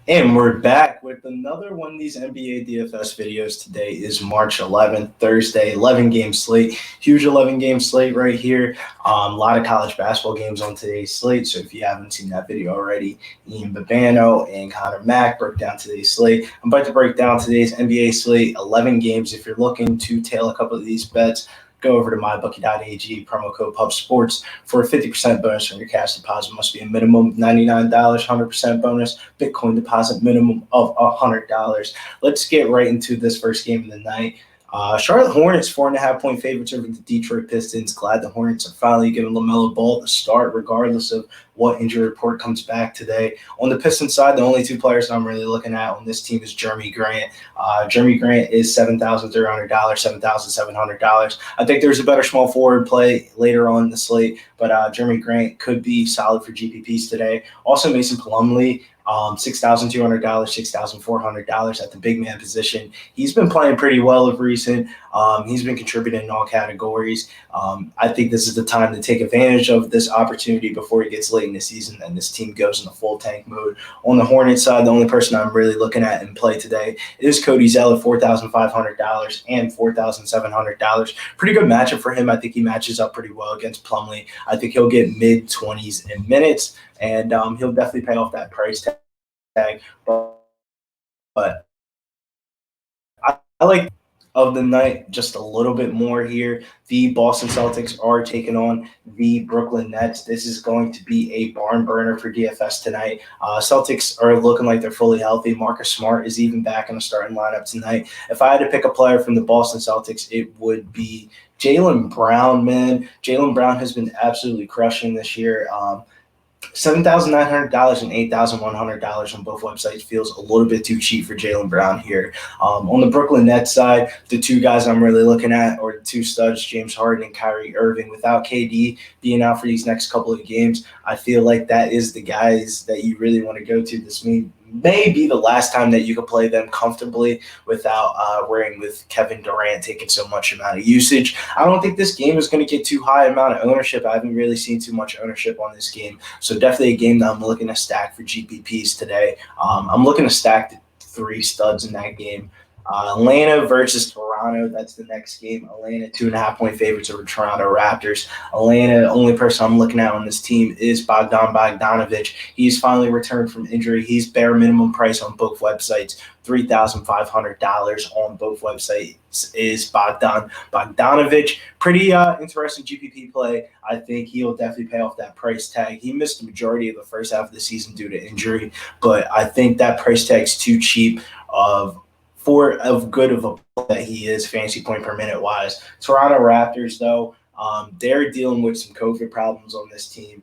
And we're back with another one of these NBA DFS videos. Today is March 11th, Thursday, 11-game slate. Huge 11-game slate right here. A lot of college basketball games on today's slate. So if you haven't seen that video already, Ian Babano and Connor Mack broke down today's slate. I'm about to break down today's NBA slate, 11 games. If you're looking to tail a couple of these bets, go over to mybookie.ag, promo code PUBSPORTS for a 50% bonus on your cash deposit. Must be a minimum of $99, 100% bonus, Bitcoin deposit minimum of $100. Let's get right into this first game of the night. Charlotte Hornets, 4.5-point favorites over the Detroit Pistons. Glad the Hornets are finally giving LaMelo Ball the start, regardless of what injury report comes back today. On the Pistons side, the only two players I'm really looking at on this team is Jeremy Grant. Jeremy Grant is $7,300, $7,700. I think there's a better small forward play later on in the slate, but Jeremy Grant could be solid for GPPs today. Also, Mason Plumlee, $6,200, $6,400 at the big man position. He's been playing pretty well of recent. He's been contributing in all categories. I think this is the time to take advantage of this opportunity before it gets late in the season and this team goes into full tank mode. On the Hornets side, the only person I'm really looking at in play today is Cody Zeller, $4,500 and $4,700. Pretty good matchup for him. I think he matches up pretty well against Plumlee. I think he'll get mid-20s in minutes, and he'll definitely pay off that price tag. But I like of the night just a little bit more here. The Boston Celtics are taking on the Brooklyn Nets. This is going to be a barn burner for DFS tonight. Celtics are looking like they're fully healthy. Marcus Smart is even back in the starting lineup tonight. If I had to pick a player from the Boston Celtics, it would be Jalen Brown, man. Jalen Brown has been absolutely crushing this year. $7,900 and $8,100 on both websites feels a little bit too cheap for Jalen Brown here. On the Brooklyn Nets side, the two guys I'm really looking at are the two studs, James Harden and Kyrie Irving. Without KD being out for these next couple of games, I feel like that is the guys that you really want to go to. This may be the last time that you can play them comfortably without worrying with Kevin Durant taking so much amount of usage. I don't think this game is going to get too high amount of ownership. I haven't really seen too much ownership on this game. So definitely a game that I'm looking to stack for GPPs today. I'm looking to stack the three studs in that game. Atlanta versus Toronto. That's the next game. Atlanta, 2.5-point favorites over Toronto Raptors. Atlanta, the only person I'm looking at on this team is Bogdan Bogdanovic. He's finally returned from injury. He's bare minimum price on both websites. $3,500 on both websites is Bogdan Bogdanovic. Pretty interesting GPP play. I think he'll definitely pay off that price tag. He missed the majority of the first half of the season due to injury, but I think that price tag's too cheap for good of a play that he is fantasy point per minute wise. Toronto Raptors, though, they're dealing with some COVID problems on this team.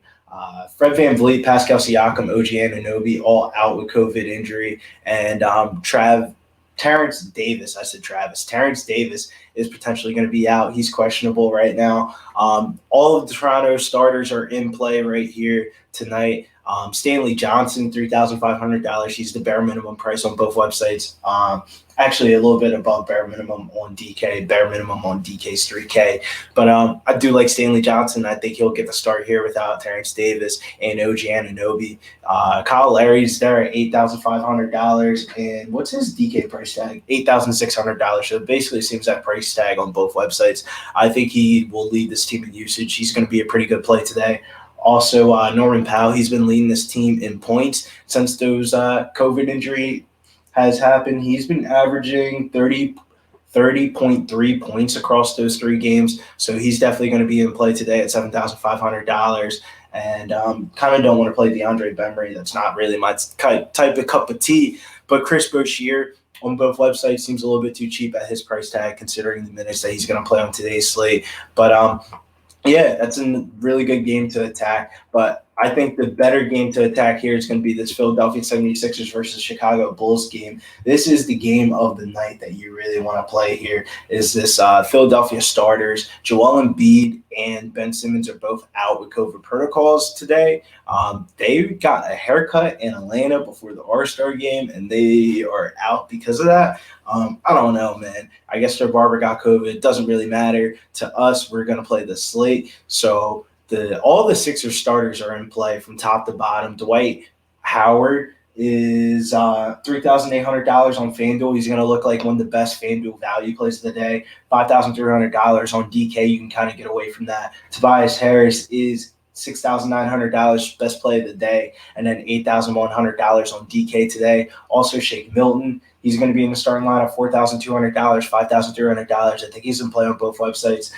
Fred VanVleet, Pascal Siakam, OG Anunoby all out with COVID injury, and Terrence Davis is potentially going to be out. He's questionable right now. All of the Toronto starters are in play right here tonight. Stanley Johnson, $3,500. He's the bare minimum price on both websites. Actually, a little bit above bare minimum on DK. Bare minimum on DK's $3K. But I do like Stanley Johnson. I think he'll get the start here without Terrence Davis and OG Anunoby. Kyle Larry's there at $8,500. And what's his DK price tag? $8,600. So it basically seems that price tag on both websites. I think he will lead this team in usage. He's going to be a pretty good play today. Also, Norman Powell, he's been leading this team in points since those COVID injury has happened. He's been averaging 30.3 points across those three games. So he's definitely going to be in play today at $7,500. And kind of don't want to play DeAndre Bembry. That's not really my type of cup of tea. But Chris Boucher on both websites seems a little bit too cheap at his price tag considering the minutes that he's going to play on today's slate. But yeah, that's a really good game to attack. But I think the better game to attack here is going to be this Philadelphia 76ers versus Chicago Bulls game. This is the game of the night that you really want to play here is this Philadelphia starters. Joel Embiid and Ben Simmons are both out with COVID protocols today. They got a haircut in Atlanta before the All-Star game, and they are out because of that. I don't know, man. I guess their barber got COVID. It doesn't really matter to us. We're going to play the slate. So all the Sixers starters are in play from top to bottom. Dwight Howard is $3,800 on Fanduel. He's going to look like one of the best Fanduel value plays of the day. $5,300 on DK. You can kind of get away from that. Tobias Harris is $6,900, best play of the day, and then $8,100 on DK today. Also, Shake Milton. He's going to be in the starting lineup, $4,200, $5,300. I think he's in play on both websites.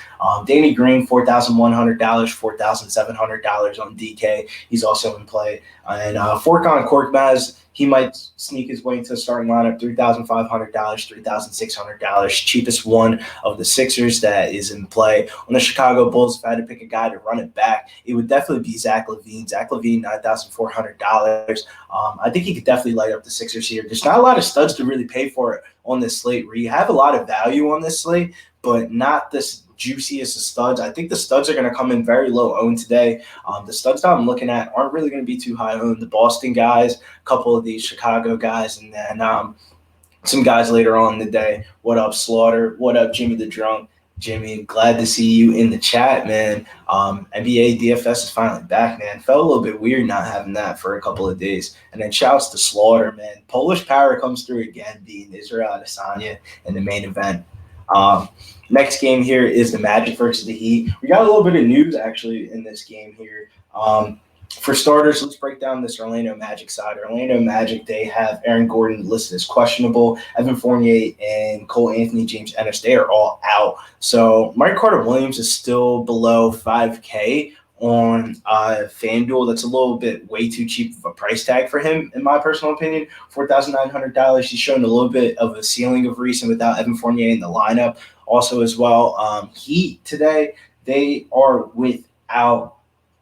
Danny Green, $4,100, $4,700 on DK. He's also in play. And Furkan Korkmaz, he might sneak his way into the starting lineup, $3,500, $3,600. Cheapest one of the Sixers that is in play. On the Chicago Bulls, if I had to pick a guy to run it back, it would definitely be Zach LaVine. Zach LaVine, $9,400. I think he could definitely light up the Sixers here. There's not a lot of studs to really pay for it on this slate. We have a lot of value on this slate, but not this juiciest of studs. I think the studs are going to come in very low owned today. The studs that I'm looking at aren't really going to be too high owned. The Boston guys, a couple of these Chicago guys, and then some guys later on in the day. What up, Slaughter? What up, Jimmy the Drunk? Jimmy, glad to see you in the chat, man. NBA DFS is finally back, man. Felt a little bit weird not having that for a couple of days. And then shouts to Slaughter, man. Polish Power comes through again, beating Israel Adesanya in the main event. Next game here is the Magic versus the Heat. We got a little bit of news, actually, in this game here. For starters, let's break down this Orlando Magic side. Orlando Magic, they have Aaron Gordon listed as questionable. Evan Fournier and Cole Anthony, James Ennis, they are all out. So Mike Carter-Williams is still below $5K on FanDuel. That's a little bit way too cheap of a price tag for him, in my personal opinion. $4,900. He's shown a little bit of a ceiling of recent without Evan Fournier in the lineup. Also as well, Heat today, they are without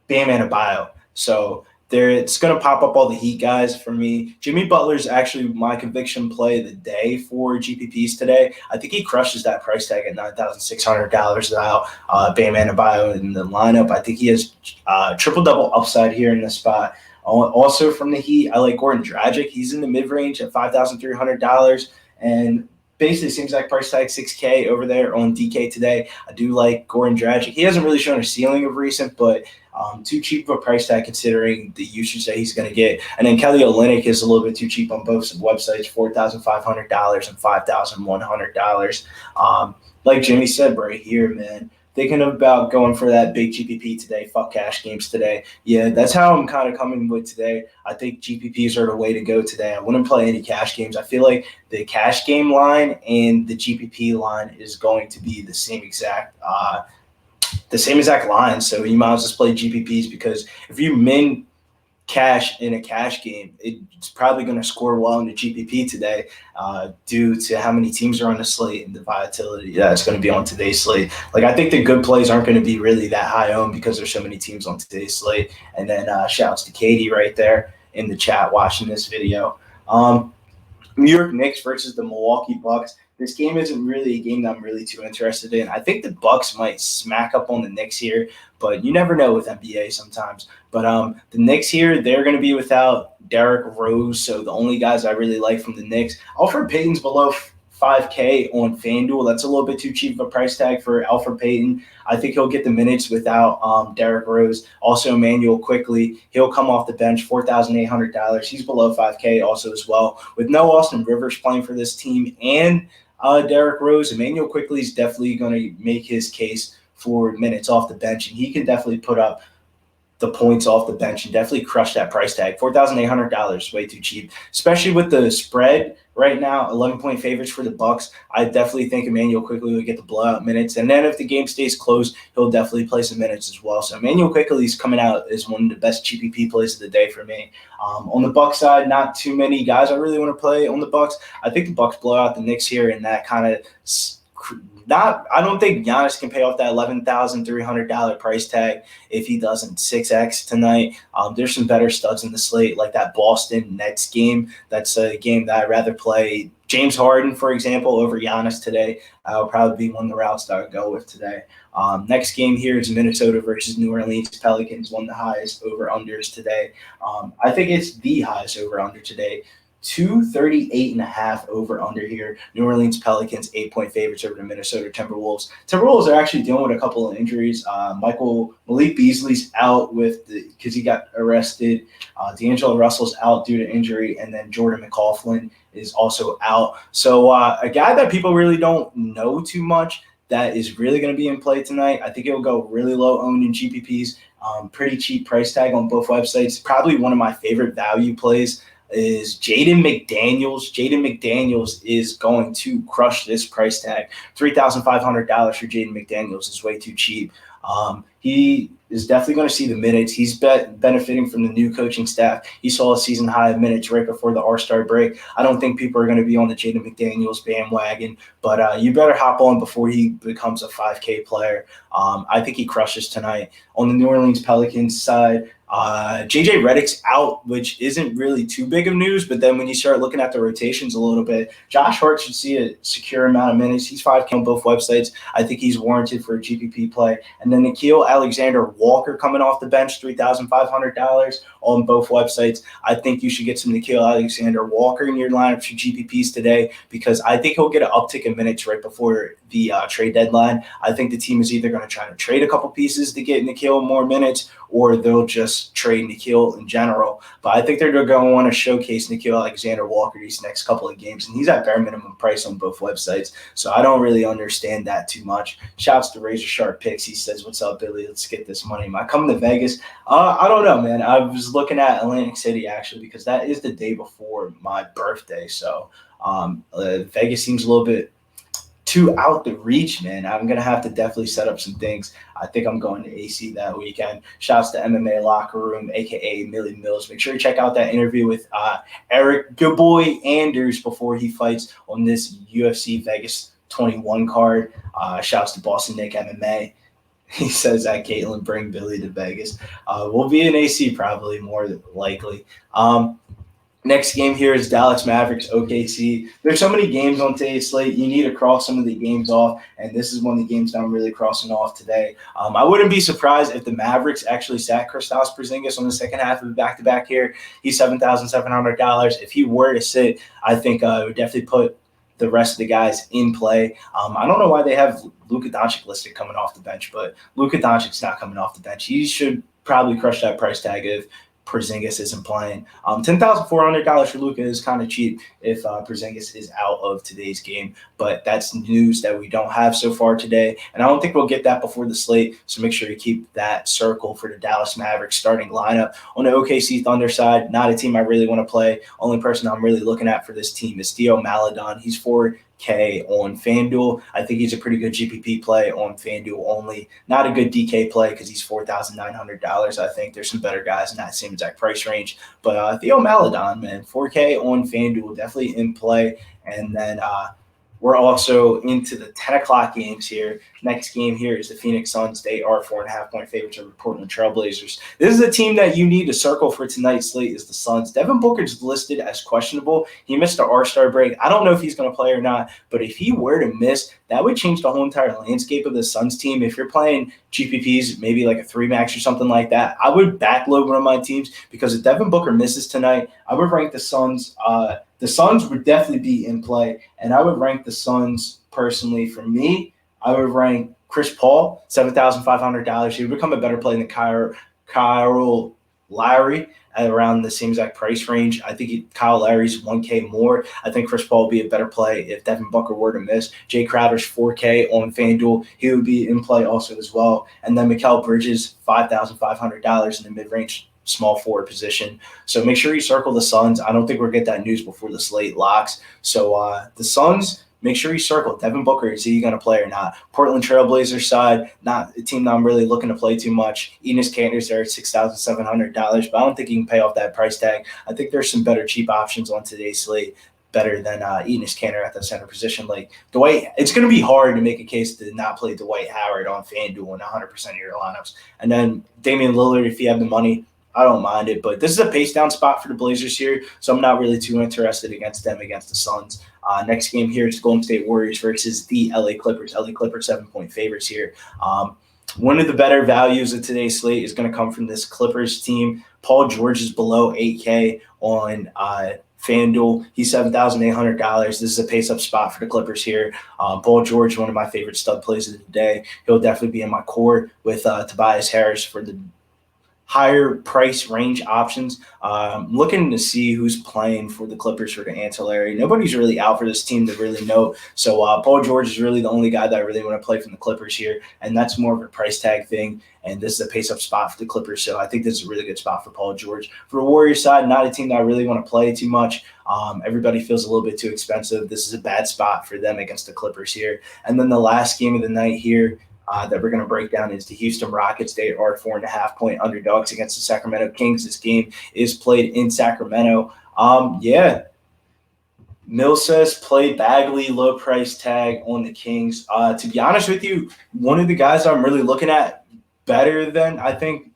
Bam Adebayo. So it's going to pop up all the Heat guys for me. Jimmy Butler's actually my conviction play of the day for GPPs today. I think he crushes that price tag at $9,600 without Bam Adebayo in the lineup. I think he has triple-double upside here in this spot. Also from the Heat, I like Goran Dragic. He's in the mid-range at $5,300. And basically seems like price tag $6K over there on DK today. I do like Goran Dragic. He hasn't really shown a ceiling of recent, but too cheap of a price tag considering the usage that he's going to get. And then Kelly Olynyk is a little bit too cheap on both websites, $4,500 and $5,100. Like Jimmy said right here, man, thinking about going for that big GPP today, fuck cash games today. Yeah, that's how I'm kind of coming with today. I think GPPs are the way to go today. I wouldn't play any cash games. I feel like the cash game line and the GPP line is going to be the same exact line. So you might as well just play GPPs because if you min cash in a cash game, it's probably going to score well in the GPP today due to how many teams are on the slate and the volatility that's going to be on today's slate. Like, I think the good plays aren't going to be really that high owned because there's so many teams on today's slate. And then shouts to Katie right there in the chat watching this video. New York Knicks versus the Milwaukee Bucks. This game isn't really a game that I'm really too interested in. I think the Bucks might smack up on the Knicks here, but you never know with NBA sometimes. But the Knicks here, they're going to be without Derrick Rose, so the only guys I really like from the Knicks. Alfred Payton's below $5K on FanDuel. That's a little bit too cheap of a price tag for Alfred Payton. I think he'll get the minutes without Derrick Rose. Also, Emmanuel Quickly, he'll come off the bench, $4,800. He's below $5K also as well. With no Austin Rivers playing for this team and Derrick Rose, Emmanuel Quickly is definitely going to make his case for minutes off the bench, and he can definitely put up the points off the bench and definitely crush that price tag. $4,800, way too cheap, especially with the spread right now, 11-point favorites for the Bucks. I definitely think Emmanuel Quickly will get the blowout minutes, and then if the game stays close, he'll definitely play some minutes as well. So Emmanuel Quickly is coming out as one of the best GPP plays of the day for me. On the Bucks side, not too many guys I really want to play on the Bucks. I think the Bucks blow out the Knicks here, and that kind of I don't think Giannis can pay off that $11,300 price tag if he doesn't 6X tonight. There's some better studs in the slate, like that Boston Nets game. That's a game that I'd rather play James Harden, for example, over Giannis today. That'll probably be one of the routes that I would go with today. Next game here is Minnesota versus New Orleans Pelicans, one of the highest over-unders today. I think it's the highest over-under today. 238.5 over under here. New Orleans Pelicans 8-point favorites over the Minnesota Timberwolves. Timberwolves are actually dealing with a couple of injuries. Malik Beasley's out because he got arrested. D'Angelo Russell's out due to injury, and then Jordan McLaughlin is also out. So a guy that people really don't know too much that is really going to be in play tonight. I think it will go really low owned in GPPs. Pretty cheap price tag on both websites. Probably one of my favorite value plays is Jaden McDaniels. Jaden McDaniels is going to crush this price tag. $3,500 for Jaden McDaniels is way too cheap. He is definitely going to see the minutes. He's benefiting from the new coaching staff. He saw a season high of minutes right before the All-Star break. I don't think people are going to be on the Jaden McDaniels bandwagon, but you better hop on before he becomes a 5K player. I think he crushes tonight. On the New Orleans Pelicans side, JJ Redick's out, which isn't really too big of news, but then when you start looking at the rotations a little bit, Josh Hart should see a secure amount of minutes. He's 5K on both websites. I think he's warranted for a GPP play. And then Nickeil Alexander-Walker coming off the bench, $3,500 on both websites. I think you should get some Nickeil Alexander-Walker in your lineup for GPPs today because I think he'll get an uptick in minutes right before the trade deadline. I think the team is either going to try to trade a couple pieces to get Nickeil more minutes, or they'll just trade Nickeil in general. But I think they're going to want to showcase Nickeil Alexander-Walker these next couple of games, and he's at bare minimum price on both websites. So I don't really understand that too much. Shouts to Razor Sharp Picks. He says, "What's up, Billy? Let's get this money." Am I coming to Vegas? I don't know, man. I was looking at Atlantic City, actually, because that is the day before my birthday. So Vegas seems a little bit too out the reach, man. I'm going to have to definitely set up some things. I think I'm going to AC that weekend. Shouts to MMA Locker Room, a.k.a. Millie Mills. Make sure you check out that interview with Eric Goodboy Anders before he fights on this UFC Vegas 21 card. Shouts to Boston Nick MMA. He says that Caitlin bring Billy to Vegas. We'll be in AC probably more likely. Next game here is Dallas Mavericks, OKC. There's so many games on today's slate. You need to cross some of the games off, and this is one of the games that I'm really crossing off today. I wouldn't be surprised if the Mavericks actually sat Kristaps Porzingis on the second half of the back-to-back here. He's $7,700. If he were to sit, I think it would definitely put the rest of the guys in play. I don't know why they have Luka Doncic listed coming off the bench, but Luka Doncic's not coming off the bench. He should probably crush that price tag if Porzingis isn't playing. $10,400 for Luka is kind of cheap if Porzingis is out of today's game, but that's news that we don't have so far today, and I don't think we'll get that before the slate, so make sure you keep that circle for the Dallas Mavericks starting lineup. On the OKC Thunder side, not a team I really want to play. Only person I'm really looking at for this team is Theo Maledon. He's $4K on FanDuel. I think he's a pretty good GPP play on FanDuel only. Not a good DK play because he's $4,900. I think there's some better guys in that same exact price range. But Theo Maledon, man, 4K on FanDuel, definitely in play. And then we're also into the 10 o'clock games here. Next game here is the Phoenix Suns. They are 4.5-point favorites over Portland Trailblazers. This is a team that you need to circle for tonight's slate is the Suns. Devin Booker's listed as questionable. He missed the All-Star break. I don't know if he's going to play or not, but if he were to miss, that would change the whole entire landscape of the Suns team. If you're playing GPPs, maybe like a 3-max or something like that, I would backload one of my teams because if Devin Booker misses tonight, I would rank the Suns. The Suns would definitely be in play, and I would rank the Suns personally. For me, I would rank Chris Paul, $7,500. He would become a better play than Kyle Lowry at around the same exact price range. I think Kyle Lowry's 1K more. I think Chris Paul would be a better play if Devin Booker were to miss. Jay Crowder's 4K on FanDuel. He would be in play also as well. And then Mikal Bridges, $5,500 in the mid-range small forward position. So make sure you circle the Suns. I don't think we'll get that news before the slate locks. So the Suns, make sure you circle Devin Booker. Is he going to play or not? Portland Trailblazers side, not a team that I'm really looking to play too much. Enes Kanter's there at $6,700, but I don't think he can pay off that price tag. I think there's some better cheap options on today's slate, better than Enes Kanter at the center position. Like Dwight, it's going to be hard to make a case to not play Dwight Howard on FanDuel in 100% of your lineups. And then Damian Lillard, if you have the money, I don't mind it, but this is a pace down spot for the Blazers here, so I'm not really too interested against them against the Suns. Next game here is Golden State Warriors versus the LA Clippers. LA Clippers 7-point favorites here. One of the better values of today's slate is going to come from this Clippers team. Paul George is below 8K on Fanduel, he's $7,800. This is a pace-up spot for the Clippers here. Paul George, one of my favorite stud plays of the day. He'll definitely be in my core with Tobias Harris for the higher price range options. Looking to see who's playing for the Clippers for the ancillary. Nobody's really out for this team to really know. So Paul George is really the only guy that I really want to play from the Clippers here, and that's more of a price tag thing. And this is a pace-up spot for the Clippers, so I think this is a really good spot for Paul George. For the Warriors side, not a team that I really want to play too much. Everybody feels a little bit too expensive. This is a bad spot for them against the Clippers here. And then the last game of the night here, that we're going to break down is the Houston Rockets. They are 4.5-point underdogs against the Sacramento Kings. This game is played in Sacramento. Mill says play Bagley, low price tag on the Kings. To be honest with you, one of the guys I'm really looking at better than I think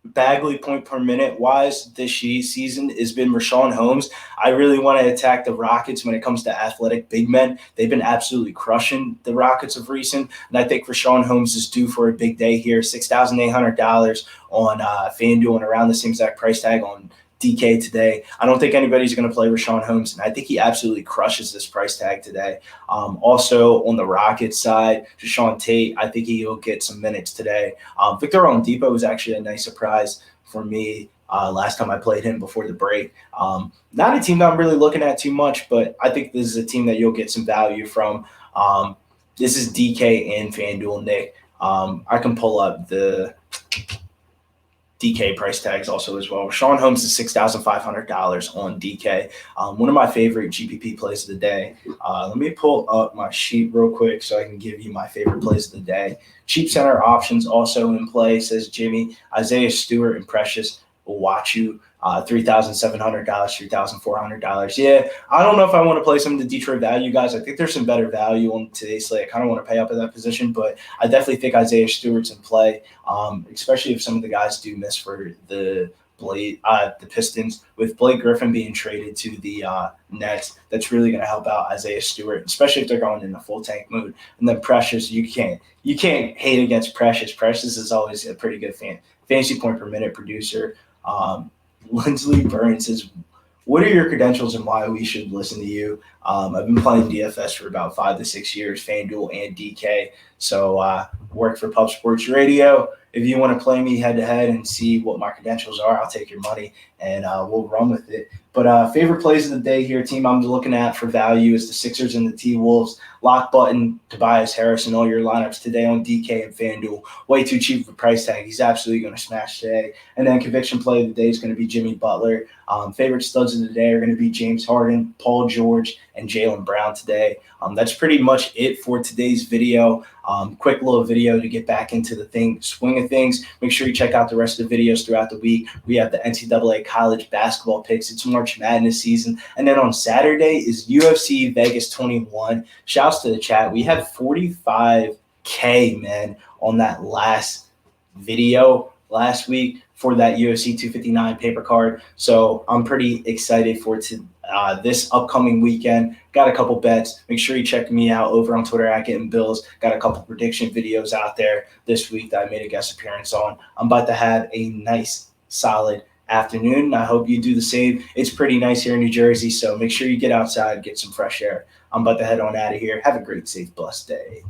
Bagley point per minute wise this season has been Richaun Holmes. I really want to attack the Rockets when it comes to athletic big men. They've been absolutely crushing the Rockets of recent, and I think Richaun Holmes is due for a big day here. $6,800 on FanDuel and around the same exact price tag on DK today. I don't think anybody's going to play Richaun Holmes, and I think he absolutely crushes this price tag today. Also on the Rockets side, Deshaun Tate, I think he'll get some minutes today. Victor Oladipo was actually a nice surprise for me last time I played him before the break. Not a team that I'm really looking at too much, but I think this is a team that you'll get some value from. This is DK and FanDuel, Nick. I can pull up the DK price tags also as well. Richaun Holmes is $6,500 on DK. One of my favorite GPP plays of the day. Let me pull up my sheet real quick so I can give you my favorite plays of the day. Cheap center options also in play, says Jimmy. Isaiah Stewart and Precious will watch you. $3,700, $3,400. Yeah, I don't know if I want to play some of the Detroit value guys. I think there's some better value on today's slate. I kind of want to pay up at that position, but I definitely think Isaiah Stewart's in play, especially if some of the guys do miss for the Pistons. With Blake Griffin being traded to the Nets, that's really going to help out Isaiah Stewart, especially if they're going in a full tank mood. And then Precious, you can't hate against Precious. Precious is always a pretty good fantasy point per minute producer. Lindsley Burns says, what are your credentials and why we should listen to you? I've been playing DFS for about 5 to 6 years, FanDuel and DK. So work for Pub Sports Radio. If you want to play me head-to-head and see what my credentials are, I'll take your money and we'll run with it. But favorite plays of the day here, team I'm looking at for value is the Sixers and the T-Wolves. Lock button, Tobias Harris in all your lineups today on DK and FanDuel. Way too cheap for price tag. He's absolutely going to smash today. And then conviction play of the day is going to be Jimmy Butler. Favorite studs of the day are going to be James Harden, Paul George, and Jalen Brown today. That's pretty much it for today's video. Quick little video to get back into the swing of things. Make sure you check out the rest of the videos throughout the week. We have the NCAA college basketball picks. It's March Madness season. And then on Saturday is UFC Vegas 21. Shouts to the chat. We had 45K, man, on that last video last week for that UFC 259 paper card. So I'm pretty excited for this upcoming weekend. Got a couple bets. Make sure you check me out over on Twitter at Getting Bills. Got a couple prediction videos out there this week that I made a guest appearance on. I'm about to have a nice, solid afternoon. I hope you do the same. It's pretty nice here in New Jersey, so make sure you get outside, get some fresh air. I'm about to head on out of here. Have a great, safe, blessed day.